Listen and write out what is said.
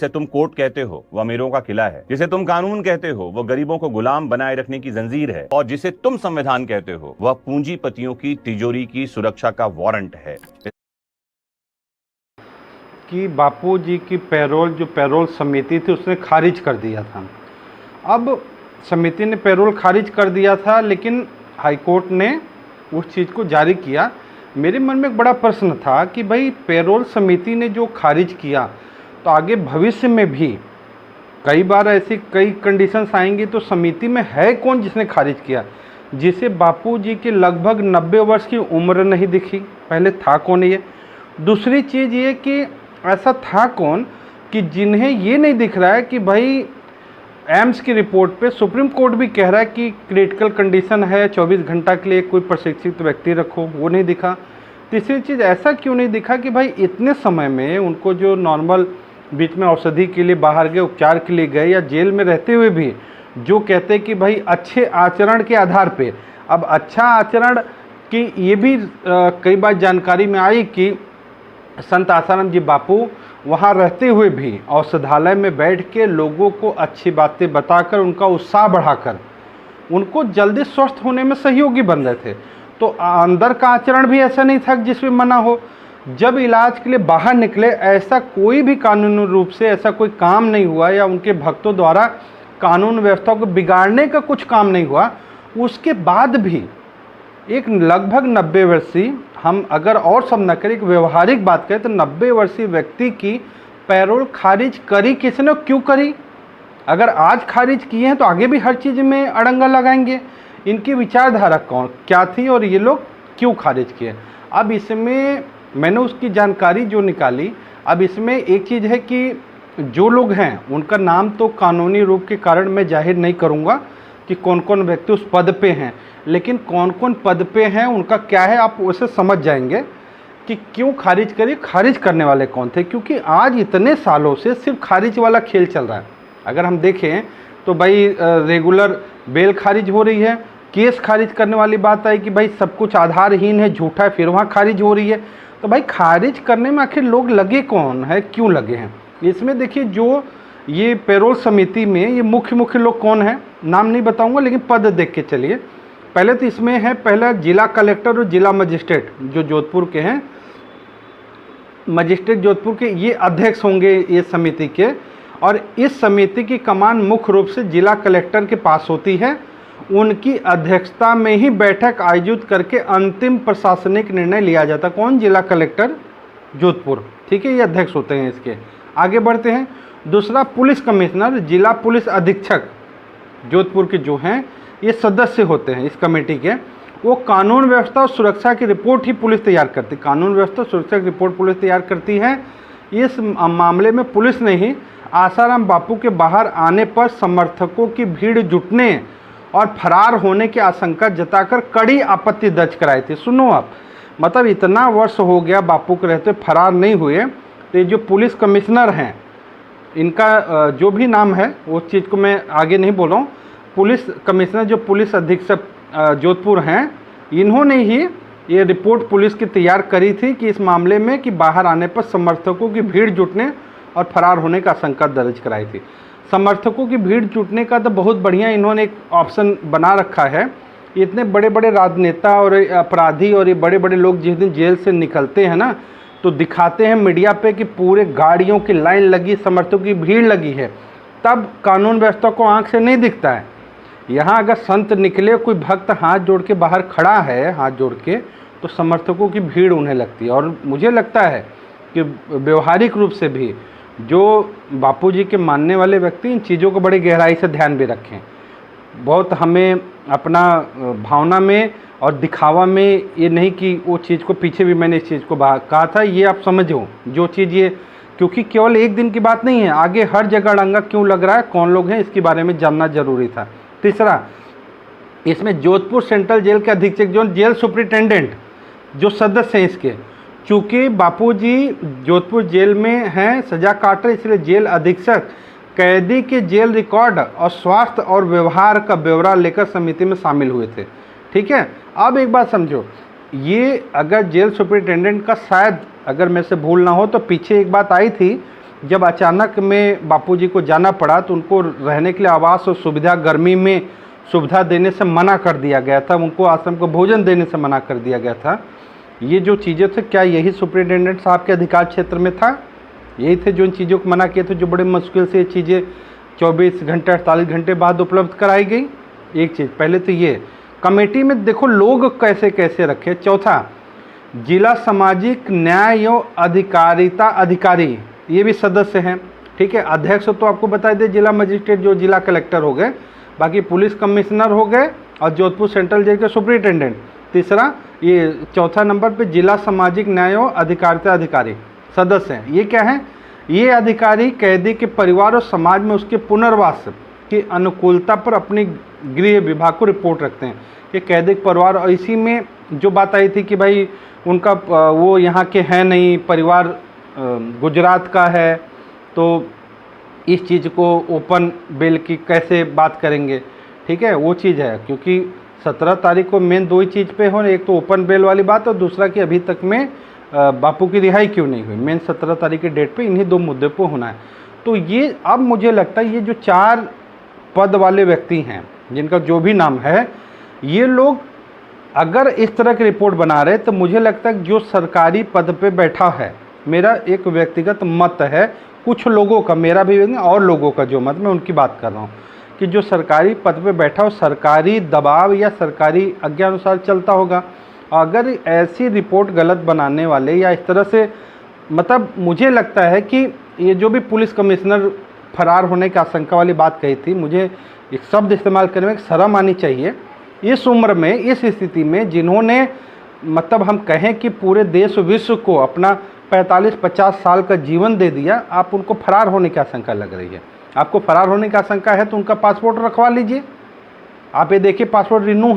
जिसे तुम कोर्ट कहते हो वो अमीरों का किला है, जिसे तुम कानून कहते हो वो गरीबों को गुलाम बनाए रखने की जंजीर है, और जिसे तुम संविधान कहते हो वह पूंजीपतियों की तिजोरी की सुरक्षा का वारंट है। कि बापूजी की पैरोल, जो पैरोल समिति थी, उसने खारिज कर दिया था। अब समिति ने पैरोल खारिज कर दिया था, लेकिन हाईकोर्ट ने उस चीज़ को जारी किया। मेरे मन में एक बड़ा प्रश्न था कि भाई पैरोल समिति ने जो खारिज किया, तो आगे भविष्य में भी कई बार ऐसी कई कंडीशंस आएंगी, तो समिति में है कौन जिसने खारिज किया, जिसे बापूजी के लगभग 90 वर्ष की उम्र नहीं दिखी? पहले था कौन ये? दूसरी चीज़ ये कि ऐसा था कौन कि जिन्हें ये नहीं दिख रहा है कि भाई एम्स की रिपोर्ट पे सुप्रीम कोर्ट भी कह रहा है कि क्रिटिकल कंडीशन है, 24 घंटा के लिए कोई प्रशिक्षित व्यक्ति रखो, वो नहीं दिखा। तीसरी चीज़, ऐसा क्यों नहीं दिखा कि भाई इतने समय में उनको जो नॉर्मल बीच में औषधि के लिए बाहर गए, उपचार के लिए गए, या जेल में रहते हुए भी जो कहते कि भाई अच्छे आचरण के आधार पे, अब अच्छा आचरण की ये भी कई बार जानकारी में आई कि संत आसाराम जी बापू वहाँ रहते हुए भी औषधालय में बैठ के लोगों को अच्छी बातें बताकर, उनका उत्साह बढ़ाकर उनको जल्दी स्वस्थ होने में सहयोगी बन रहे थे। तो अंदर का आचरण भी ऐसा नहीं था जिसमें मना हो। जब इलाज के लिए बाहर निकले, ऐसा कोई भी कानूनी रूप से ऐसा कोई काम नहीं हुआ, या उनके भक्तों द्वारा कानून व्यवस्था को बिगाड़ने का कुछ काम नहीं हुआ। उसके बाद भी एक लगभग 90 वर्षीय, हम अगर और सब न करें, एक व्यवहारिक बात करें तो 90 वर्षीय व्यक्ति की पैरोल खारिज करी किसने, क्यों करी? अगर आज खारिज किए हैं तो आगे भी हर चीज़ में अड़ंगा लगाएंगे। इनकी विचारधारा कौन क्या थी और ये लोग क्यों खारिज किए? अब इसमें मैंने उसकी जानकारी जो निकाली, अब इसमें एक चीज़ है कि जो लोग हैं उनका नाम तो कानूनी रूप के कारण मैं जाहिर नहीं करूँगा कि कौन कौन व्यक्ति उस पद पे हैं, लेकिन कौन कौन पद पे हैं उनका क्या है, आप उसे समझ जाएंगे कि क्यों खारिज करी, खारिज करने वाले कौन थे। क्योंकि आज इतने सालों से सिर्फ खारिज वाला खेल चल रहा है। अगर हम देखें तो भाई रेगुलर बेल खारिज हो रही है, केस खारिज करने वाली बात आई कि भाई सब कुछ आधारहीन है, झूठा है, फिर वहाँ खारिज हो रही है। तो भाई खारिज करने में आखिर लोग लगे कौन है, क्यों लगे हैं? इसमें देखिए, जो ये पैरोल समिति में ये मुख्य लोग कौन है, नाम नहीं बताऊंगा, लेकिन पद देख के चलिए। पहले तो इसमें है, पहला जिला कलेक्टर और जिला मजिस्ट्रेट जो जोधपुर के हैं, मजिस्ट्रेट जोधपुर के, ये अध्यक्ष होंगे ये समिति के। और इस समिति की कमान मुख्य रूप से जिला कलेक्टर के पास होती है। उनकी अध्यक्षता में ही बैठक आयोजित करके अंतिम प्रशासनिक निर्णय लिया जाता। कौन? जिला कलेक्टर जोधपुर, ठीक है, ये अध्यक्ष होते हैं इसके। आगे बढ़ते हैं। दूसरा, पुलिस कमिश्नर, जिला पुलिस अधीक्षक जोधपुर के जो हैं, ये सदस्य होते हैं इस कमेटी के। वो कानून व्यवस्था और सुरक्षा की रिपोर्ट ही पुलिस तैयार करती, कानून व्यवस्था सुरक्षा की रिपोर्ट पुलिस तैयार करती है। इस मामले में पुलिस ने ही आसाराम बापू के बाहर आने पर समर्थकों की भीड़ जुटने और फरार होने की आशंका जताकर कड़ी आपत्ति दर्ज कराई थी। सुनो आप, मतलब इतना वर्ष हो गया बापू के रहते, फरार नहीं हुए, तो ये जो पुलिस कमिश्नर हैं, इनका जो भी नाम है उस चीज़ को मैं आगे नहीं बोल रहा हूँ। पुलिस कमिश्नर जो पुलिस अधीक्षक जोधपुर हैं, इन्होंने ही ये रिपोर्ट पुलिस की तैयार करी थी कि इस मामले में कि बाहर आने पर समर्थकों की भीड़ जुटने और फरार होने का आशंका दर्ज कराई थी। समर्थकों की भीड़ जुटने का तो बहुत बढ़िया इन्होंने एक ऑप्शन बना रखा है। इतने बड़े बड़े राजनेता और अपराधी और ये बड़े बड़े लोग जिस दिन जेल से निकलते हैं ना, तो दिखाते हैं मीडिया पे कि पूरे गाड़ियों की लाइन लगी, समर्थकों की भीड़ लगी है। तब कानून व्यवस्था को आंख से नहीं दिखता है। यहाँ अगर संत निकले, कोई भक्त हाथ जोड़ के बाहर खड़ा है, हाथ जोड़ के, तो समर्थकों की भीड़ उन्हें लगती है। और मुझे लगता है कि व्यवहारिक रूप से भी जो बापूजी के मानने वाले व्यक्ति इन चीज़ों को बड़ी गहराई से ध्यान भी रखें। बहुत हमें अपना भावना में और दिखावा में ये नहीं कि वो चीज़ को, पीछे भी मैंने इस चीज़ को कहा था, ये आप समझो जो चीज़ ये, क्योंकि केवल एक दिन की बात नहीं है, आगे हर जगह अड़ंगा क्यों लग रहा है, कौन लोग हैं, इसके बारे में जानना जरूरी था। तीसरा, इसमें जोधपुर सेंट्रल जेल के अधीक्षक जो जेल सुपरिटेंडेंट जो सदस्य हैं इसके, चूँकि बापूजी जोधपुर जेल में हैं, सजा काट रहे, इसलिए जेल अधीक्षक कैदी के जेल रिकॉर्ड और स्वास्थ्य और व्यवहार का ब्यौरा लेकर समिति में शामिल हुए थे। ठीक है, अब एक बात समझो, ये अगर जेल सुपरिटेंडेंट का शायद अगर मैं से भूल ना हो तो पीछे एक बात आई थी जब अचानक में बापूजी को जाना पड़ा तो उनको रहने के लिए आवास और सुविधा, गर्मी में सुविधा देने से मना कर दिया गया था, उनको आश्रम को भोजन देने से मना कर दिया गया था। ये जो चीज़ें थे, क्या यही सुप्रिटेंडेंट साहब के अधिकार क्षेत्र में था? यही थे जो इन चीज़ों को मना किए थे, जो बड़े मुश्किल से ये चीज़ें 24 घंटे 48 घंटे बाद उपलब्ध कराई गई। एक चीज़ पहले तो ये कमेटी में देखो लोग कैसे कैसे रखे। चौथा, जिला सामाजिक न्याय एवं अधिकारिता अधिकारी, ये भी सदस्य हैं, ठीक है। अध्यक्ष तो आपको बता दें जिला मजिस्ट्रेट जो जिला कलेक्टर हो गए, बाकी पुलिस कमिश्नर हो गए और जोधपुर सेंट्रल जेल के सुप्रिटेंडेंट। तीसरा, ये चौथा नंबर पे जिला सामाजिक न्याय एवं अधिकारिता अधिकारी सदस्य हैं। ये क्या है? ये अधिकारी कैदी के परिवार और समाज में उसके पुनर्वास की अनुकूलता पर अपनी गृह विभाग को रिपोर्ट रखते हैं कि कैदी के परिवार, और इसी में जो बात आई थी कि भाई उनका वो यहाँ के हैं नहीं, परिवार गुजरात का है, तो इस चीज़ को ओपन बेल की कैसे बात करेंगे, ठीक है, वो चीज़ है। क्योंकि 17 तारीख को मेन दो ही चीज़ पे हो, एक तो ओपन बेल वाली बात और दूसरा कि अभी तक में बापू की रिहाई क्यों नहीं हुई। मेन 17 तारीख के डेट पे इन्हीं दो मुद्दे पर होना है। तो ये अब मुझे लगता है ये जो 4 पद वाले व्यक्ति हैं जिनका जो भी नाम है, ये लोग अगर इस तरह की रिपोर्ट बना रहे तो मुझे लगता है जो सरकारी पद पे बैठा है, मेरा एक व्यक्तिगत मत है, कुछ लोगों का, मेरा भी और लोगों का जो मत, मैं उनकी बात कर रहा हूँ कि जो सरकारी पद पे बैठा हो सरकारी दबाव या सरकारी आज्ञा अनुसार चलता होगा। अगर ऐसी रिपोर्ट गलत बनाने वाले या इस तरह से, मतलब मुझे लगता है कि ये जो भी पुलिस कमिश्नर फरार होने की आशंका वाली बात कही थी, मुझे एक शब्द इस्तेमाल करने में शर्म आनी चाहिए। इस उम्र में, इस स्थिति में जिन्होंने, मतलब हम कहें कि पूरे देश विश्व को अपना 45-50 साल का जीवन दे दिया, आप उनको फरार होने की आशंका लग रही है। आपको फरार होने की आशंका है तो उनका पासपोर्ट रखवा लीजिए। आप ये देखिए पासपोर्ट रिन्यू है